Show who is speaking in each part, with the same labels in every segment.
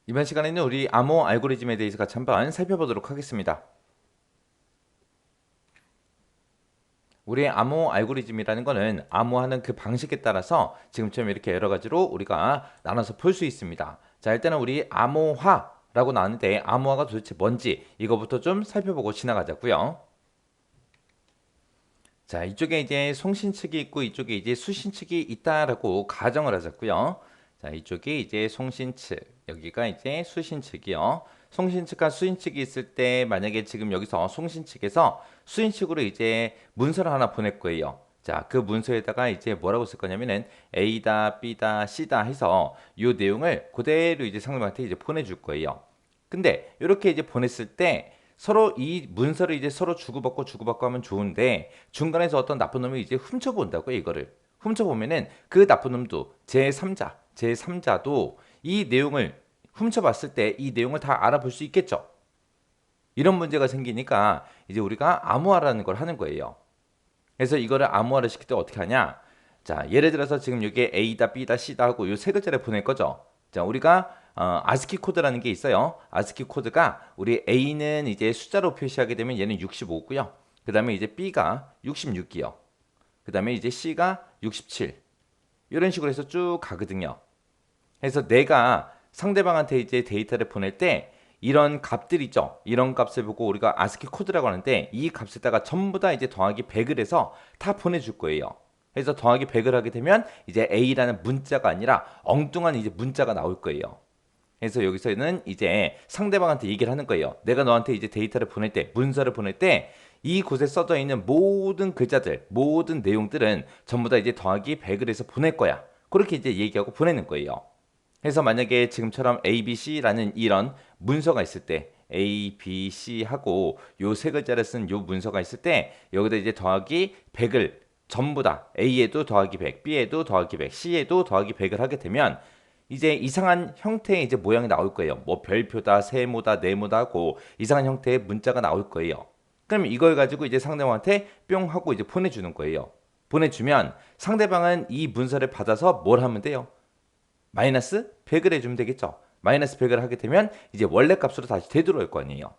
Speaker 1: 이번 시간에는 우리 암호 알고리즘에 대해서 같이 한번 살펴보도록 하겠습니다. 우리의 암호 알고리즘이라는 거는 암호하는 그 방식에 따라서 지금처럼 이렇게 여러 가지로 우리가 나눠서 볼 수 있습니다. 자, 일단은 우리 암호화라고 나왔는데 암호화가 도대체 뭔지 이거부터 좀 살펴보고 지나가자고요. 자, 이쪽에 이제 송신 측이 있고 이쪽에 이제 수신 측이 있다라고 가정을 하자고요. 자, 이쪽이 이제 송신 측, 여기가 이제 수신 측이요. 송신 측과 수신 측이 있을 때 만약에 지금 여기서 송신 측에서 수신 측으로 이제 문서를 하나 보낼 거예요. 자, 그 문서에다가 이제 뭐라고 쓸 거냐면은 A다, B다, C다 해서 이 내용을 그대로 이제 상대방한테 이제 보내줄 거예요. 근데 이렇게 이제 보냈을 때 서로 이 문서를 이제 서로 주고받고 하면 좋은데 중간에서 어떤 나쁜 놈이 이제 훔쳐본다고 이거를 훔쳐보면은 그 나쁜 놈도 제3자도 이 내용을 훔쳐봤을 때 이 내용을 다 알아볼 수 있겠죠. 이런 문제가 생기니까 이제 우리가 암호화라는 걸 하는 거예요. 그래서 이거를 암호화를 시킬 때 어떻게 하냐? 자, 예를 들어서 지금 여기에 A다, B다, C다 하고 요 세 글자를 보낼 거죠. 자, 우리가 아스키 코드라는 게 있어요. 아스키 코드가 우리 A는 이제 숫자로 표시하게 되면 얘는 65고요. 그 다음에 이제 B가 66이요. 그 다음에 이제 C가 67. 이런 식으로 해서 쭉 가거든요. 그래서 내가 상대방한테 이제 데이터를 보낼 때 이런 값들 있죠. 이런 값을 보고 우리가 아스키 코드라고 하는데 이 값에다가 전부 다 이제 더하기 100을 해서 다 보내줄 거예요. 그래서 더하기 100을 하게 되면 이제 A라는 문자가 아니라 엉뚱한 이제 문자가 나올 거예요. 그래서 여기서는 이제 상대방한테 얘기를 하는 거예요. 내가 너한테 이제 데이터를 보낼 때, 문서를 보낼 때 이 곳에 써져 있는 모든 글자들, 모든 내용들은 전부 다 이제 더하기 100을 해서 보낼 거야. 그렇게 이제 얘기하고 보내는 거예요. 그래서 만약에 지금처럼 A, B, C라는 이런 문서가 있을 때 A, B, C 하고 요 세 글자를 쓴 요 문서가 있을 때 여기다 이제 더하기 100을 전부 다 A에도 더하기 100, B에도 더하기 100, C에도 더하기 100을 하게 되면 이제 이상한 형태의 이제 모양이 나올 거예요. 뭐 별표다, 세모다, 네모다 하고 이상한 형태의 문자가 나올 거예요. 그럼 이걸 가지고 이제 상대방한테 뿅 하고 이제 보내주는 거예요. 보내주면 상대방은 이 문서를 받아서 뭘 하면 돼요? 마이너스 100을 해주면 되겠죠. 마이너스 100을 하게 되면 이제 원래 값으로 다시 되돌아올 거 아니에요.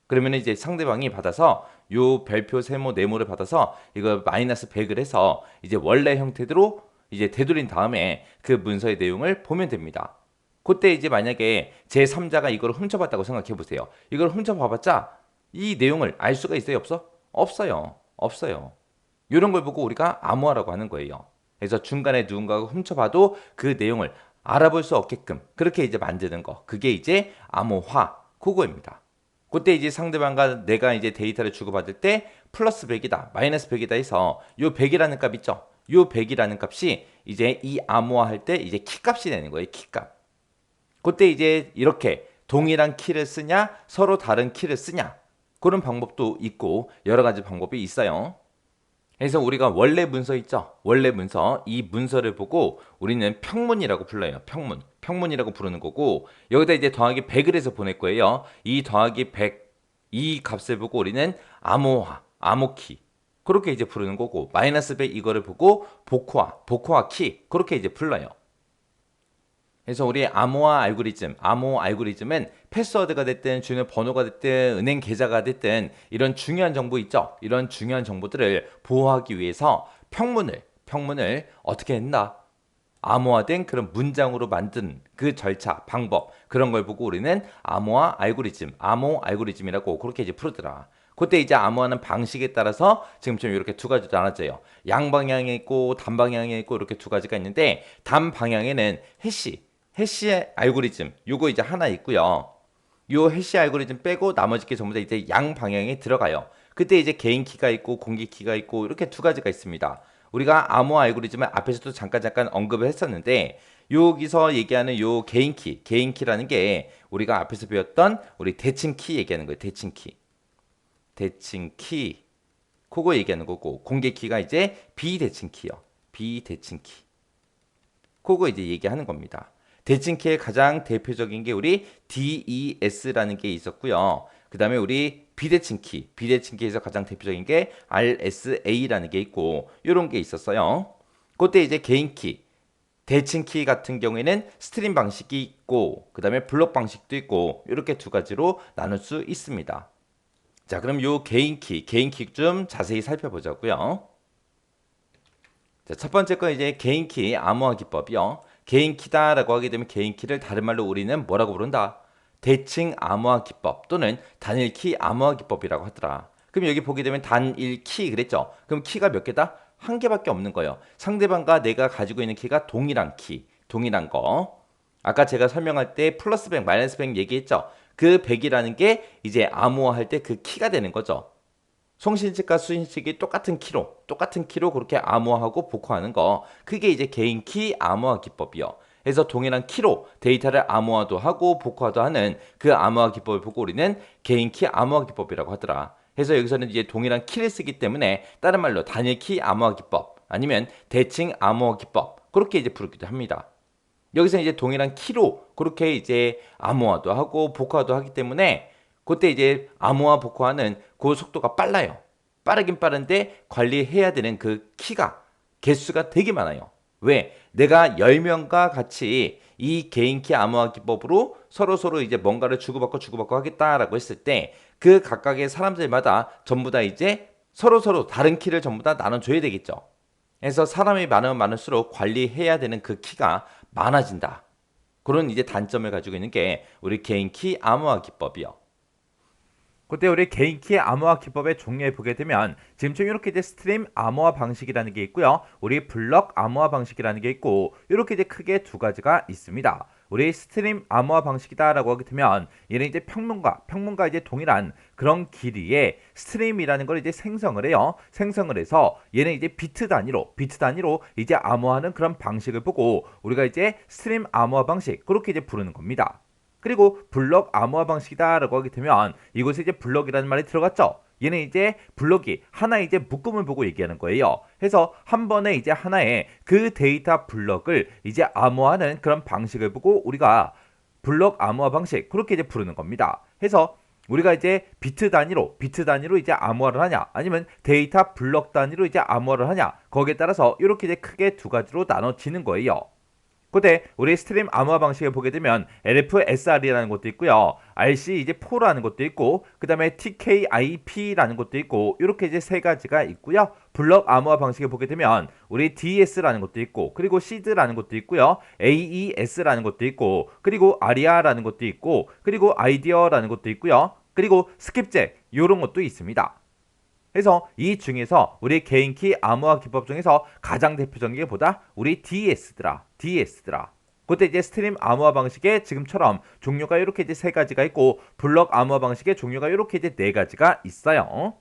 Speaker 1: 그러면 이제 상대방이 받아서 요 별표, 세모, 네모를 받아서 이거 마이너스 100을 해서 이제 원래 형태대로 이제 되돌린 다음에 그 문서의 내용을 보면 됩니다. 그때 이제 만약에 제3자가 이걸 훔쳐봤다고 생각해 보세요. 이걸 훔쳐봐봤자 이 내용을 알 수가 있어요, 없어? 없어요. 없어요. 이런 걸 보고 우리가 암호화라고 하는 거예요. 그래서 중간에 누군가가 훔쳐봐도 그 내용을 알아볼 수 없게끔 그렇게 이제 만드는 거. 그게 이제 암호화 그거입니다. 그때 이제 상대방과 내가 이제 데이터를 주고받을 때 플러스 100이다, 마이너스 100이다 해서 요 100이라는 값 있죠? 요 100이라는 값이 이제 이 암호화 할 때 이제 키값이 되는 거예요. 키값. 그때 이제 이렇게 동일한 키를 쓰냐, 서로 다른 키를 쓰냐. 그런 방법도 있고 여러 가지 방법이 있어요. 그래서 우리가 원래 문서 있죠? 원래 문서. 이 문서를 보고 우리는 평문이라고 불러요. 평문. 평문이라고 부르는 거고 여기다 이제 더하기 100을 해서 보낼 거예요. 이 더하기 100, 이 값을 보고 우리는 암호화, 암호키. 그렇게 이제 부르는 거고 마이너스 100 이거를 보고 복호화, 복호화 키. 그렇게 이제 불러요. 그래서 우리 암호화 알고리즘, 암호 알고리즘은 패스워드가 됐든 주요 번호가 됐든 은행 계좌가 됐든 이런 중요한 정보 있죠. 이런 중요한 정보들을 보호하기 위해서 평문을 어떻게 했나? 암호화된 그런 문장으로 만든 그 절차, 방법 그런 걸 보고 우리는 암호화 알고리즘, 암호 알고리즘이라고 그렇게 이제 부르더라. 그때 이제 암호하는 방식에 따라서 지금처럼 이렇게 두 가지로 나눠져요. 양방향에 있고 단방향에 있고 이렇게 두 가지가 있는데 단방향에는 해시 알고리즘 요거 이제 하나 있고요. 요 해시 알고리즘 빼고 나머지 게 전부 다 이제 양방향에 들어가요. 그때 이제 개인 키가 있고 공개 키가 있고 이렇게 두 가지가 있습니다. 우리가 암호 알고리즘을 앞에서도 잠깐 언급을 했었는데 여기서 얘기하는 요 개인 키라는 게 우리가 앞에서 배웠던 우리 대칭 키 얘기하는 거예요. 대칭 키. 그거 얘기하는 거고 공개 키가 이제 비대칭 키요. 비대칭 키. 그거 이제 얘기하는 겁니다. 대칭키의 가장 대표적인 게 우리 DES라는 게 있었고요. 그 다음에 우리 비대칭키에서 가장 대표적인 게 RSA라는 게 있고 이런 게 있었어요. 그때 이제 개인키, 대칭 키 같은 경우에는 스트림 방식이 있고 그 다음에 블록 방식도 있고 이렇게 두 가지로 나눌 수 있습니다. 자, 그럼 요 개인 키 좀 자세히 살펴보자고요. 자, 첫 번째 건 이제 개인 키 암호화 기법이요. 개인 키다라고 하게 되면 개인 키를 다른 말로 우리는 뭐라고 부른다? 대칭 암호화 기법 또는 단일 키 암호화 기법이라고 하더라. 그럼 여기 보게 되면 단일 키 그랬죠? 그럼 키가 몇 개다? 한 개밖에 없는 거예요. 상대방과 내가 가지고 있는 키가 동일한 키, 동일한 거. 아까 제가 설명할 때 플러스 100, 마이너스 100 얘기했죠? 그 100이라는 게 이제 암호화 할 때 그 키가 되는 거죠. 송신측과 수신측이 똑같은 키로 그렇게 암호화하고 복호하는 거. 그게 이제 개인 키 암호화 기법이요. 그래서 동일한 키로 데이터를 암호화도 하고 복호화도 하는 그 암호화 기법을 보고 우리는 개인 키 암호화 기법이라고 하더라. 그래서 여기서는 이제 동일한 키를 쓰기 때문에 다른 말로 단일 키 암호화 기법 아니면 대칭 암호화 기법 그렇게 이제 부르기도 합니다. 여기서 이제 동일한 키로 그렇게 이제 암호화도 하고 복호화도 하기 때문에 그때 이제 암호화 복호화는 그 속도가 빨라요. 빠르긴 빠른데 관리해야 되는 그 키가 개수가 되게 많아요. 왜? 내가 10명과 같이 이 개인키 암호화 기법으로 서로 이제 뭔가를 주고받고 하겠다라고 했을 때 그 각각의 사람들마다 전부 다 이제 서로 다른 키를 전부 다 나눠줘야 되겠죠. 그래서 사람이 많으면 많을수록 관리해야 되는 그 키가 많아진다. 그런 이제 단점을 가지고 있는 게 우리 개인키 암호화 기법이요. 그때 우리 개인키 암호화 기법의 종류에 보게 되면 지금처럼 이렇게 이제 스트림 암호화 방식이라는 게 있고요. 우리 블럭 암호화 방식이라는 게 있고 이렇게 이제 크게 두 가지가 있습니다. 우리 스트림 암호화 방식이다라고 하게 되면 얘는 이제 평문과 이제 동일한 그런 길이의 스트림이라는 걸 이제 생성을 해요. 생성을 해서 얘는 이제 비트 단위로 이제 암호화하는 그런 방식을 보고 우리가 이제 스트림 암호화 방식 그렇게 이제 부르는 겁니다. 그리고 블럭 암호화 방식이다라고 하게 되면 이곳에 이제 블럭이라는 말이 들어갔죠. 얘는 이제 블럭이 하나의 이제 묶음을 보고 얘기하는 거예요. 그래서 한 번에 이제 하나의 그 데이터 블럭을 이제 암호화하는 그런 방식을 보고 우리가 블럭 암호화 방식 그렇게 이제 부르는 겁니다. 그래서 우리가 이제 비트 단위로 이제 암호화를 하냐 아니면 데이터 블럭 단위로 이제 암호화를 하냐 거기에 따라서 이렇게 이제 크게 두 가지로 나눠지는 거예요. 그때 우리 스트림 암호화 방식을 보게 되면 LFSR이라는 것도 있고요. RC 이제 4라는 것도 있고 그 다음에 TKIP라는 것도 있고 이렇게 이제 세 가지가 있고요. 블럭 암호화 방식을 보게 되면 우리 DS라는 것도 있고 그리고 SID라는 것도 있고요. AES라는 것도 있고 그리고 ARIA라는 것도 있고 그리고 아이디어라는 것도 있고요. 그리고 스킵잭 이런 것도 있습니다. 그래서 이 중에서 우리 개인키 암호화 기법 중에서 가장 대표적인 게 보다 우리 DS더라. 그때 이제 스트림 암호화 방식의 지금처럼 종류가 이렇게 이제 세 가지가 있고 블럭 암호화 방식의 종류가 이렇게 이제 네 가지가 있어요.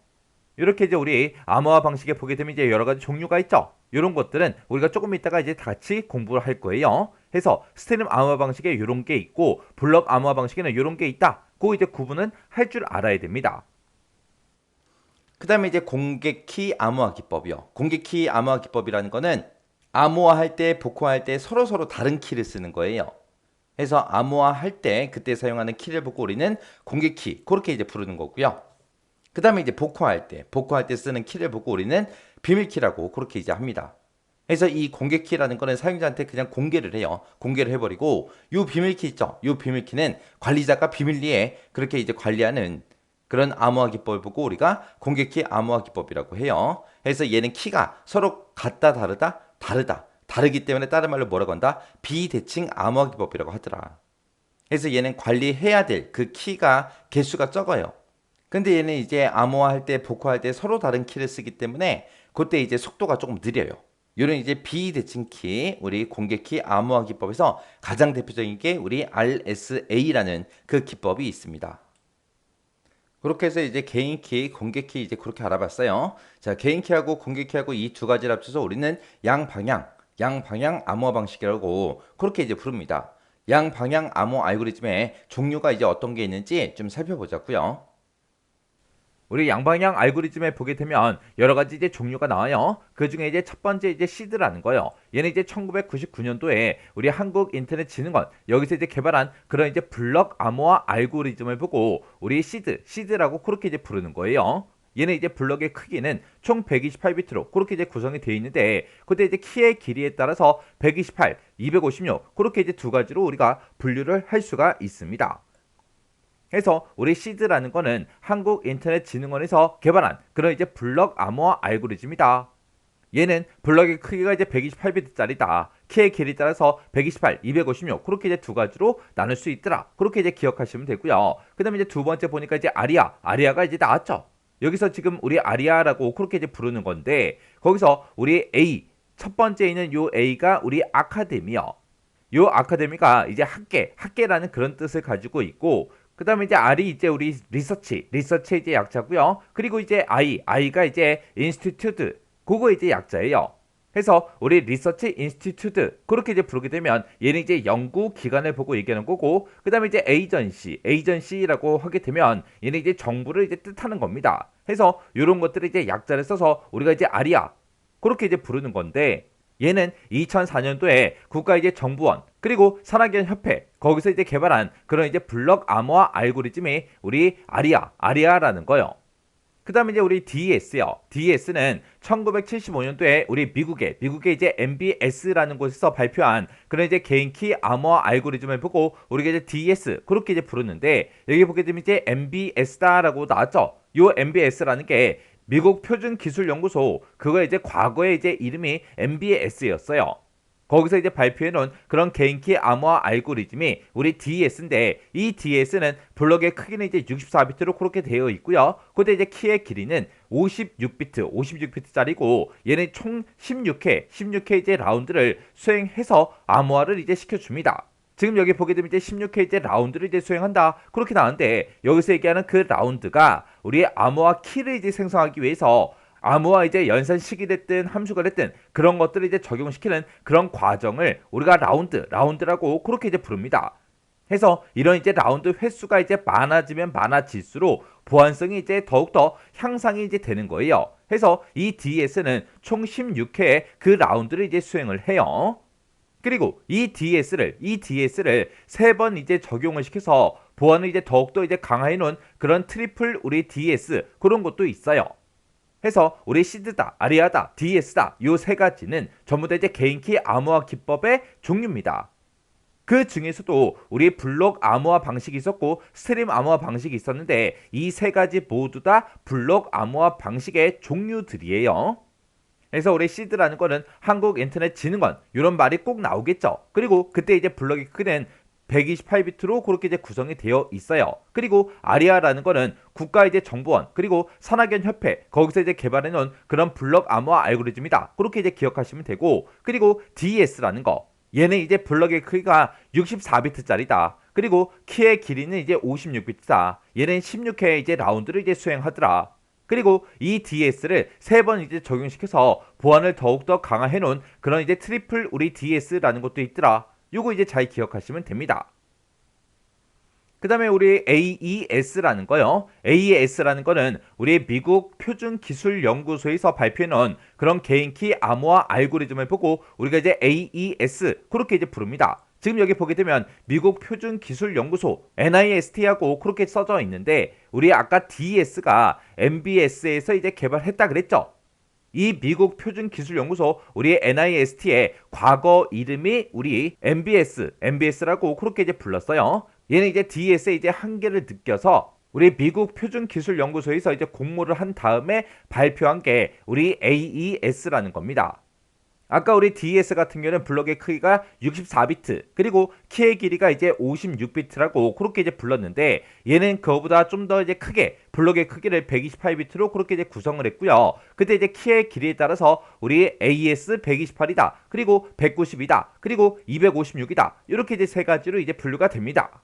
Speaker 1: 이렇게 이제 우리 암호화 방식에 보게 되면 이제 여러 가지 종류가 있죠. 이런 것들은 우리가 조금 이따가 이제 같이 공부를 할 거예요. 해서 스트림 암호화 방식에 이런 게 있고 블럭 암호화 방식에는 이런 게 있다. 그 이제 구분은 할 줄 알아야 됩니다. 그 다음에 이제 공개키 암호화 기법이요. 공개키 암호화 기법이라는 거는 암호화할 때, 복호할 때 서로 다른 키를 쓰는 거예요. 그래서 암호화할 때 그때 사용하는 키를 보고 우리는 공개키 그렇게 이제 부르는 거고요. 그 다음에 이제 복호할 때 쓰는 키를 보고 우리는 비밀키라고 그렇게 이제 합니다. 그래서 이 공개키라는 거는 사용자한테 그냥 공개를 해요. 공개를 해버리고 이 비밀키 있죠. 이 비밀키는 관리자가 비밀리에 그렇게 이제 관리하는 그런 암호화 기법을 보고 우리가 공개키 암호화 기법이라고 해요. 그래서 얘는 키가 서로 같다 다르기 때문에 다른 말로 뭐라고 한다? 비대칭 암호화 기법이라고 하더라. 그래서 얘는 관리해야 될 그 키가 개수가 적어요. 근데 얘는 이제 암호화할 때 복호할 때 서로 다른 키를 쓰기 때문에 그때 이제 속도가 조금 느려요. 이런 이제 비대칭 키, 우리 공개키 암호화 기법에서 가장 대표적인 게 우리 RSA라는 그 기법이 있습니다. 그렇게 해서 이제 개인키, 공개키 이제 그렇게 알아봤어요. 자, 개인키하고 공개키하고 이 두 가지를 합쳐서 우리는 양방향 암호화 방식이라고 그렇게 이제 부릅니다. 양방향 암호 알고리즘의 종류가 이제 어떤 게 있는지 좀 살펴보자고요. 우리 양방향 알고리즘에 보게 되면 여러 가지 이제 종류가 나와요. 그 중에 이제 첫 번째 이제 시드라는 거요. 얘는 이제 1999년도에 우리 한국인터넷진흥원 여기서 이제 개발한 그런 이제 블럭 암호화 알고리즘을 보고 우리 시드라고 그렇게 이제 부르는 거예요. 얘는 이제 블럭의 크기는 총 128비트로 그렇게 이제 구성이 되어 있는데, 그때 이제 키의 길이에 따라서 128, 256 그렇게 이제 두 가지로 우리가 분류를 할 수가 있습니다. 그래서 우리 시드라는 거는 한국인터넷진흥원에서 개발한 그런 이제 블럭 암호화 알고리즘이다. 얘는 블럭의 크기가 이제 128비트짜리다. 키의 길이에 따라서 128, 256 그렇게 이제 두 가지로 나눌 수 있더라. 그렇게 이제 기억하시면 되고요. 그다음에 이제 두 번째 보니까 이제 아리아가 이제 나왔죠. 여기서 지금 우리 아리아라고 그렇게 이제 부르는 건데, 거기서 우리 A 첫 번째 있는 요 A가 우리 아카데미요. 요 아카데미가 이제 학계라는 그런 뜻을 가지고 있고, 그 다음에 이제 R이 이제 우리 리서치의 이제 약자고요. 그리고 이제 I가 이제 인스티튜트, 그거 이제 약자예요. 해서 우리 리서치 인스티튜트 그렇게 이제 부르게 되면 얘는 이제 연구 기관을 보고 얘기하는 거고, 그 다음에 이제 에이전시라고 하게 되면 얘는 이제 정부를 이제 뜻하는 겁니다. 해서 이런 것들을 이제 약자를 써서 우리가 이제 아리아 그렇게 이제 부르는 건데, 얘는 2004년도에 국가 이제 정부원 그리고 산학연협회 거기서 이제 개발한 그런 이제 블럭 암호화 알고리즘이 우리 아리아라는 거요. 그 다음에 이제 우리 DS요. DS는 1975년도에 우리 미국의 이제 MBS라는 곳에서 발표한 그런 이제 개인키 암호화 알고리즘을 보고 우리가 이제 DS 그렇게 이제 부르는데, 여기 보게 되면 이제 MBS다라고 나왔죠. 요 MBS라는 게 미국 표준기술연구소, 그거 이제 과거에 이제 이름이 MBS였어요. 거기서 이제 발표해놓은 그런 개인키 암호화 알고리즘이 우리 DS인데, 이 DS는 블럭의 크기는 이제 64비트로 그렇게 되어 있고요. 그때 이제 키의 길이는 56비트짜리고, 얘는 총 16회 이제 라운드를 수행해서 암호화를 이제 시켜줍니다. 지금 여기 보게 되면 이제 16회 이제 라운드를 이제 수행한다 그렇게 나오는데, 여기서 얘기하는 그 라운드가 우리 암호화 키를 이제 생성하기 위해서 암호화 이제 연산식이 됐든 함수가 됐든 그런 것들을 이제 적용시키는 그런 과정을 우리가 라운드라고 그렇게 이제 부릅니다. 해서 이런 이제 라운드 횟수가 이제 많아지면 많아질수록 보안성이 이제 더욱더 향상이 이제 되는 거예요. 해서 이 DS는 총 16회의 그 라운드를 이제 수행을 해요. 그리고 이 DS를 세 번 이제 적용을 시켜서 보안을 이제 더욱더 이제 강화해 놓은 그런 트리플 우리 DS 그런 것도 있어요. 해서 우리 시드다, 아리아다, DS다 요 세 가지는 전부 다 이제 개인키 암호화 기법의 종류입니다. 그 중에서도 우리 블록 암호화 방식이 있었고 스트림 암호화 방식이 있었는데, 이 세 가지 모두 다 블록 암호화 방식의 종류들이에요. 그래서 우리 시드라는 거는 한국인터넷진흥원 이런 말이 꼭 나오겠죠. 그리고 그때 이제 블럭의 크기는 128비트로 그렇게 이제 구성이 되어 있어요. 그리고 아리아라는 거는 국가 이제 정부원 그리고 산학연협회 거기서 이제 개발해 놓은 그런 블럭 암호화 알고리즘이다 그렇게 이제 기억하시면 되고, 그리고 DS라는 거 얘는 이제 블럭의 크기가 64비트짜리다. 그리고 키의 길이는 이제 56비트다. 얘는 16회 이제 라운드를 이제 수행하더라. 그리고 이 DS를 세 번 이제 적용시켜서 보안을 더욱더 강화해 놓은 그런 이제 트리플 우리 DS라는 것도 있더라. 요거 이제 잘 기억하시면 됩니다. 그 다음에 우리 AES라는 거요. AES라는 거는 우리 미국 표준기술연구소에서 발표해 놓은 그런 개인키 암호화 알고리즘을 보고 우리가 이제 AES 그렇게 이제 부릅니다. 지금 여기 보게 되면 미국 표준기술연구소 NIST하고 그렇게 써져 있는데, 우리 아까 DS가 MBS에서 이제 개발했다 그랬죠. 이 미국 표준기술연구소 우리 NIST의 과거 이름이 우리 MBS라고 그렇게 이제 불렀어요. 얘는 이제 DS의 이제 한계를 느껴서 우리 미국 표준기술연구소에서 이제 공모를 한 다음에 발표한 게 우리 AES라는 겁니다. 아까 우리 DS 같은 경우는 블럭의 크기가 64비트 그리고 키의 길이가 이제 56비트라고 그렇게 이제 불렀는데, 얘는 그거보다 좀 더 이제 크게 블럭의 크기를 128비트로 그렇게 이제 구성을 했고요. 그때 이제 키의 길이에 따라서 우리 AES 128이다 그리고 190이다 그리고 256이다 이렇게 이제 세 가지로 이제 분류가 됩니다.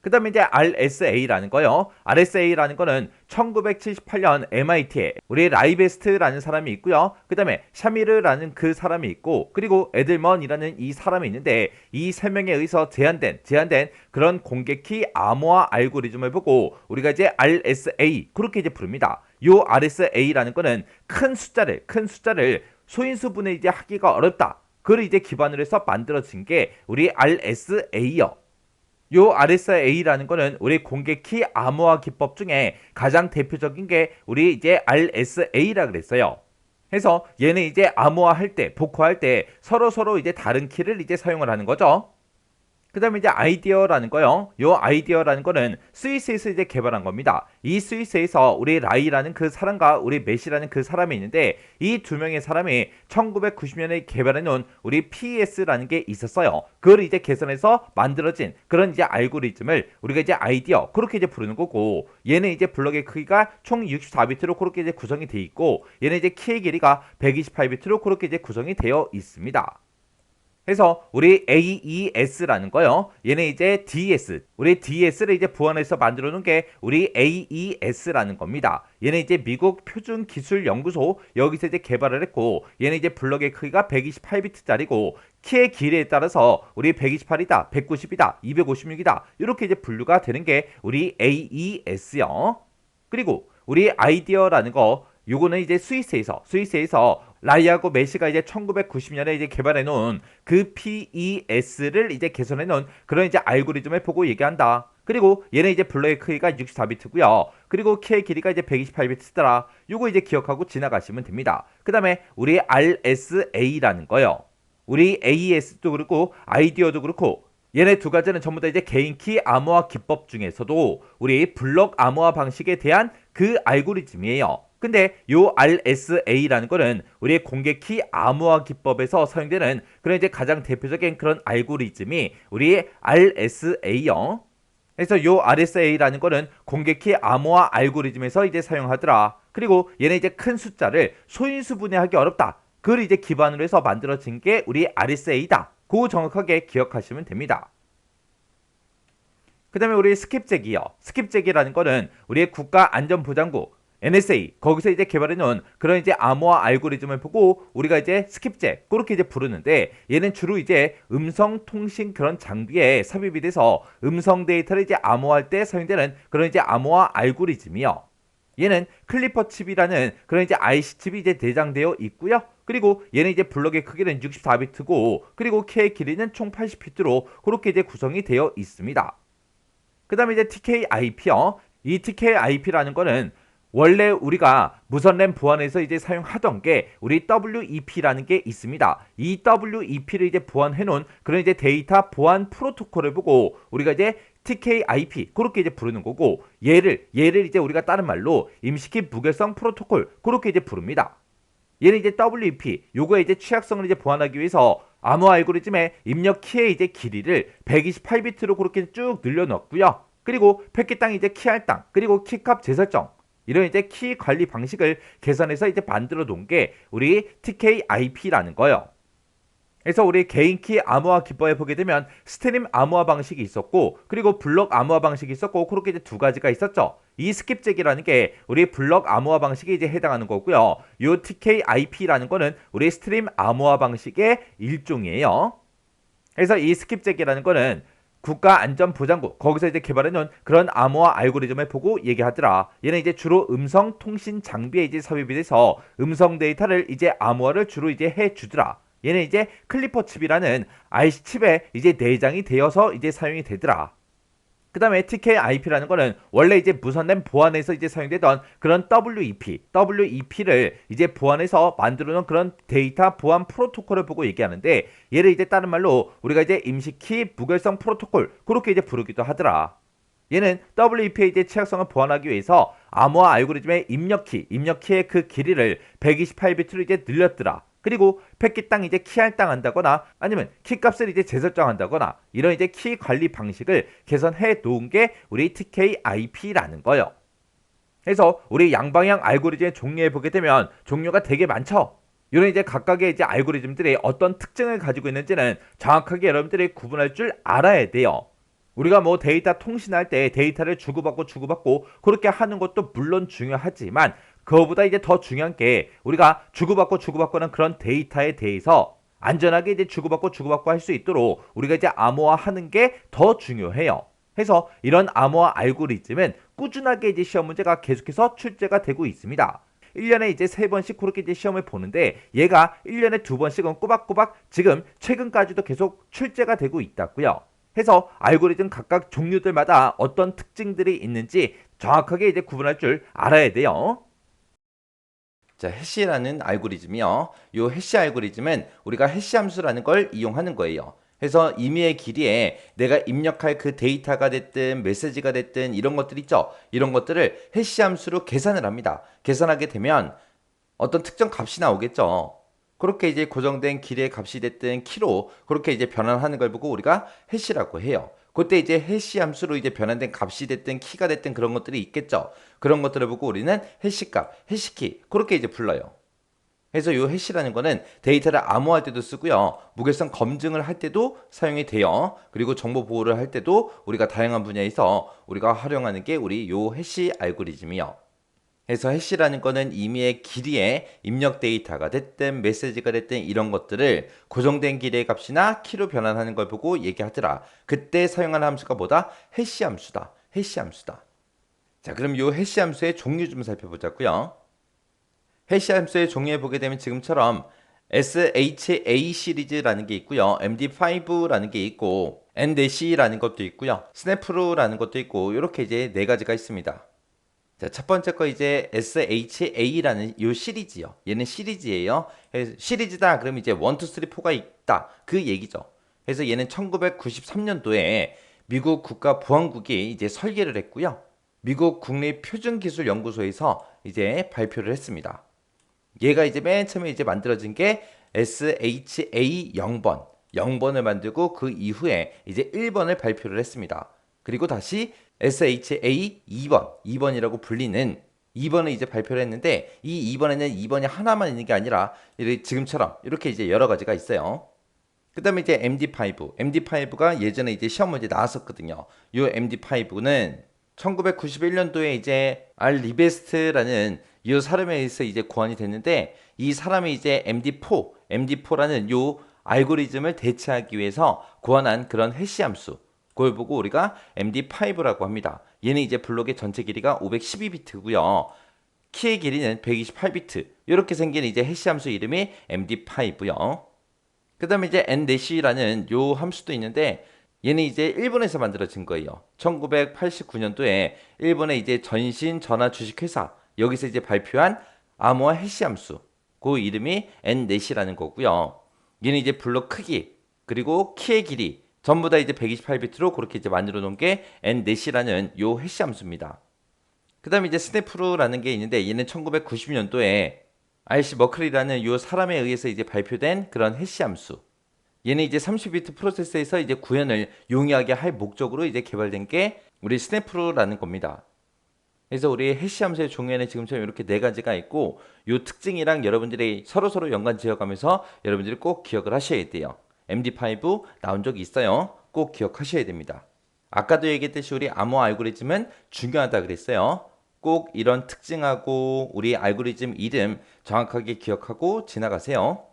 Speaker 1: 그 다음에 이제 RSA라는 거요. RSA라는 거는 1978년 MIT에 우리 라이베스트라는 사람이 있고요. 그 다음에 샤미르라는 그 사람이 있고, 그리고 에들먼이라는 이 사람이 있는데, 이 세 명에 의해서 제안된 그런 공개키 암호화 알고리즘을 보고 우리가 이제 RSA 그렇게 이제 부릅니다. 요 RSA라는 거는 큰 숫자를 소인수분해 이제 하기가 어렵다. 그걸 이제 기반으로 해서 만들어진 게 우리 RSA요. 요 RSA라는 거는 우리 공개키 암호화 기법 중에 가장 대표적인 게 우리 이제 RSA라 그랬어요. 해서 얘는 이제 암호화 할 때, 복호할 때 서로 이제 다른 키를 이제 사용을 하는 거죠. 그 다음에 이제 아이디어라는 거요. 요 아이디어라는 거는 스위스에서 이제 개발한 겁니다. 이 스위스에서 우리 라이라는 그 사람과 우리 메시라는 그 사람이 있는데 이 두 명의 사람이 1990년에 개발해 놓은 우리 PES라는 게 있었어요. 그걸 이제 개선해서 만들어진 그런 이제 알고리즘을 우리가 이제 아이디어 그렇게 이제 부르는 거고 얘는 이제 블럭의 크기가 총 64비트로 그렇게 이제 구성이 돼 있고 얘는 이제 키의 길이가 128비트로 그렇게 이제 구성이 되어 있습니다. 그래서 우리 AES라는 거요. 얘는 이제 DS, 우리 DS를 이제 보완해서 만들어 놓은 게 우리 AES라는 겁니다. 얘는 이제 미국 표준기술연구소 여기서 이제 개발을 했고 얘는 이제 블럭의 크기가 128비트짜리고 키의 길이에 따라서 우리 128이다, 190이다, 256이다 이렇게 이제 분류가 되는 게 우리 AES요. 그리고 우리 아이디어라는 거 요거는 이제 스위스에서 라이하고 메시가 이제 1990년에 이제 개발해 놓은 그 PES를 이제 개선해 놓은 그런 이제 알고리즘을 보고 얘기한다. 그리고 얘는 이제 블럭의 크기가 64비트고요. 그리고 키의 길이가 이제 128비트더라. 요거 이제 기억하고 지나가시면 됩니다. 그다음에 우리 RSA라는 거요. 우리 AES도 그렇고 아이디어도 그렇고 얘네 두 가지는 전부 다 이제 개인키 암호화 기법 중에서도 우리 블럭 암호화 방식에 대한 그 알고리즘이에요. 근데 요 RSA라는 거는 우리의 공개키 암호화 기법에서 사용되는 그런 이제 가장 대표적인 그런 알고리즘이 우리 RSA요. 그래서 요 RSA라는 거는 공개키 암호화 알고리즘에서 이제 사용하더라. 그리고 얘는 이제 큰 숫자를 소인수 분해하기 어렵다. 그걸 이제 기반으로 해서 만들어진 게 우리 RSA다. 그거 정확하게 기억하시면 됩니다. 그 다음에 우리 스킵잭이요. 스킵잭이라는 거는 우리의 국가안전보장국 NSA 거기서 이제 개발해 놓은 그런 이제 암호화 알고리즘을 보고 우리가 이제 스킵잭 그렇게 이제 부르는데 얘는 주로 이제 음성 통신 그런 장비에 삽입이 돼서 음성 데이터를 이제 암호화할 때 사용되는 그런 이제 암호화 알고리즘이요. 얘는 클리퍼 칩이라는 그런 이제 IC 칩이 이제 내장되어 있고요. 그리고 얘는 이제 블럭의 크기는 64비트고 그리고 키의 길이는 총 80비트로 그렇게 이제 구성이 되어 있습니다. 그 다음에 이제 TK-IP요. 이 TK-IP라는 거는 원래 우리가 무선 램 보안에서 이제 사용하던 게 우리 WEP라는 게 있습니다. 이 WEP를 이제 보완해 놓은 그런 이제 데이터 보안 프로토콜을 보고 우리가 이제 TK-IP 그렇게 이제 부르는 거고 얘를 이제 우리가 다른 말로 임시키 무결성 프로토콜 그렇게 이제 부릅니다. 얘는 이제 WEP 요거의 이제 취약성을 이제 보완하기 위해서 암호 알고리즘의 입력 키의 이제 길이를 128비트로 그렇게 쭉 늘려놨고요. 그리고 패킷당 이제 키할당 그리고 키값 재설정 이런 이제 키 관리 방식을 개선해서 이제 만들어 놓은 게 우리 TK-IP라는 거예요. 그래서 우리 개인키 암호화 기법에 보게 되면 스트림 암호화 방식이 있었고 그리고 블럭 암호화 방식이 있었고 그렇게 이제 두 가지가 있었죠. 이 스킵잭이라는 게 우리 블럭 암호화 방식에 이제 해당하는 거고요. 요 TK-IP라는 거는 우리 스트림 암호화 방식의 일종이에요. 그래서 이 스킵잭이라는 거는 국가안전보장국 거기서 이제 개발해 놓은 그런 암호화 알고리즘을 보고 얘기하더라. 얘는 이제 주로 음성 통신 장비에 이제 삽입이 돼서 음성 데이터를 이제 암호화를 주로 이제 해 주더라. 얘는 이제 클리퍼 칩이라는 IC 칩에 이제 내장이 되어서 이제 사용이 되더라. 그 다음에 TK-IP라는 거는 원래 이제 무선램 보안에서 이제 사용되던 그런 WEP를 이제 보안해서 만들어 놓은 그런 데이터 보안 프로토콜을 보고 얘기하는데 얘를 이제 다른 말로 우리가 이제 임시키 무결성 프로토콜 그렇게 이제 부르기도 하더라. 얘는 WEP의 이제 취약성을 보완하기 위해서 암호화 알고리즘의 입력키의 그 길이를 128비트로 이제 늘렸더라. 그리고 패킷당 이제 키할당 한다거나 아니면 키값을 이제 재설정한다거나 이런 이제 키 관리 방식을 개선해 놓은 게 우리 TK-IP라는 거예요. 그래서 우리 양방향 알고리즘의 종류에 보게 되면 종류가 되게 많죠. 이런 이제 각각의 이제 알고리즘들이 어떤 특징을 가지고 있는지는 정확하게 여러분들이 구분할 줄 알아야 돼요. 우리가 뭐 데이터 통신할 때 데이터를 주고받고 그렇게 하는 것도 물론 중요하지만 그거보다 이제 더 중요한 게 우리가 주고받고는 그런 데이터에 대해서 안전하게 이제 주고받고 할 수 있도록 우리가 이제 암호화하는 게 더 중요해요. 그래서 이런 암호화 알고리즘은 꾸준하게 이제 시험 문제가 계속해서 출제가 되고 있습니다. 1년에 이제 3번씩 그렇게 이제 시험을 보는데 얘가 1년에 2번씩은 꼬박꼬박 지금 최근까지도 계속 출제가 되고 있다고요. 해서 알고리즘 각각 종류들마다 어떤 특징들이 있는지 정확하게 이제 구분할 줄 알아야 돼요. 자, 해시라는 알고리즘이요. 요 해시 알고리즘은 우리가 해시 함수라는 걸 이용하는 거예요. 그래서 임의의 길이에 내가 입력할 그 데이터가 됐든 메시지가 됐든 이런 것들 있죠. 이런 것들을 해시 함수로 계산을 합니다. 계산하게 되면 어떤 특정 값이 나오겠죠. 그렇게 이제 고정된 길의 값이 됐든 키로 그렇게 이제 변환하는 걸 보고 우리가 해시라고 해요. 그때 이제 해시 함수로 이제 변환된 값이 됐든 키가 됐든 그런 것들이 있겠죠. 그런 것들을 보고 우리는 해시값, 해시키 그렇게 이제 불러요. 그래서 이 해시라는 거는 데이터를 암호할 때도 쓰고요. 무결성 검증을 할 때도 사용이 돼요. 그리고 정보 보호를 할 때도 우리가 다양한 분야에서 우리가 활용하는 게 우리 요 해시 알고리즘이요. 그래서 해시라는 거는 임의의 길이에 입력 데이터가 됐든 메시지가 됐든 이런 것들을 고정된 길이의 값이나 키로 변환하는 걸 보고 얘기하더라. 그때 사용하는 함수가 뭐다? 해시 함수다. 해시 함수다. 자, 그럼 요 해시 함수의 종류 좀 살펴보자고요. 해시 함수의 종류에 보게 되면 지금처럼 SHA 시리즈라는 게 있고요. MD5라는 게 있고 NDC라는 것도 있고요. 스냅프루라는 것도 있고 이렇게 이제 네 가지가 있습니다. 자, 첫 번째 거 이제 SHA라는 요 시리즈요. 얘는 시리즈예요. 시리즈다 그러면 이제 1, 2, 3, 4가 있다. 그 얘기죠. 그래서 얘는 1993년도에 미국 국가보안국이 이제 설계를 했고요. 미국 국립표준기술연구소에서 이제 발표를 했습니다. 얘가 이제 맨 처음에 이제 만들어진 게 SHA 0번, 0번을 만들고 그 이후에 이제 1번을 발표를 했습니다. 그리고 다시 SHA 2번, 2번이라고 불리는 2번을 이제 발표를 했는데 이 2번에는 2번이 하나만 있는 게 아니라 지금처럼 이렇게 이제 여러 가지가 있어요. 그 다음에 이제 MD5. MD5가 예전에 이제 시험 문제 나왔었거든요. 이 MD5는 1991년도에 이제 알 리베스트라는 이 사람에 의해서 이제 고안이 됐는데 이 사람이 이제 MD4라는 요 알고리즘을 대체하기 위해서 고안한 그런 해시 함수. 그걸 보고 우리가 MD5라고 합니다. 얘는 이제 블록의 전체 길이가 512비트고요. 키의 길이는 128비트. 이렇게 생긴 이제 해시 함수 이름이 MD5요. 그 다음에 이제 NDC라는 요 함수도 있는데 얘는 이제 일본에서 만들어진 거예요. 1989년도에 일본의 이제 전신 전화 주식회사 여기서 이제 발표한 암호화 해시 함수 그 이름이 NDC라는 거고요. 얘는 이제 블록 크기 그리고 키의 길이 전부 다 이제 128비트로 그렇게 이제 만들어 놓은 게 NDC라는 요 해시 함수입니다. 그 다음에 이제 스냅프루라는 게 있는데 얘는 1990년도에 RC 머클리라는 요 사람에 의해서 이제 발표된 그런 해시 함수. 얘는 이제 30비트 프로세서에서 이제 구현을 용이하게 할 목적으로 이제 개발된 게 우리 스냅프루라는 겁니다. 그래서 우리 해시 함수의 종류에는 지금처럼 이렇게 네 가지가 있고 요 특징이랑 여러분들이 서로서로 연관 지어가면서 여러분들이 꼭 기억을 하셔야 돼요. MD5 나온 적이 있어요. 꼭 기억하셔야 됩니다. 아까도 얘기했듯이 우리 암호 알고리즘은 중요하다 그랬어요. 꼭 이런 특징하고 우리 알고리즘 이름 정확하게 기억하고 지나가세요.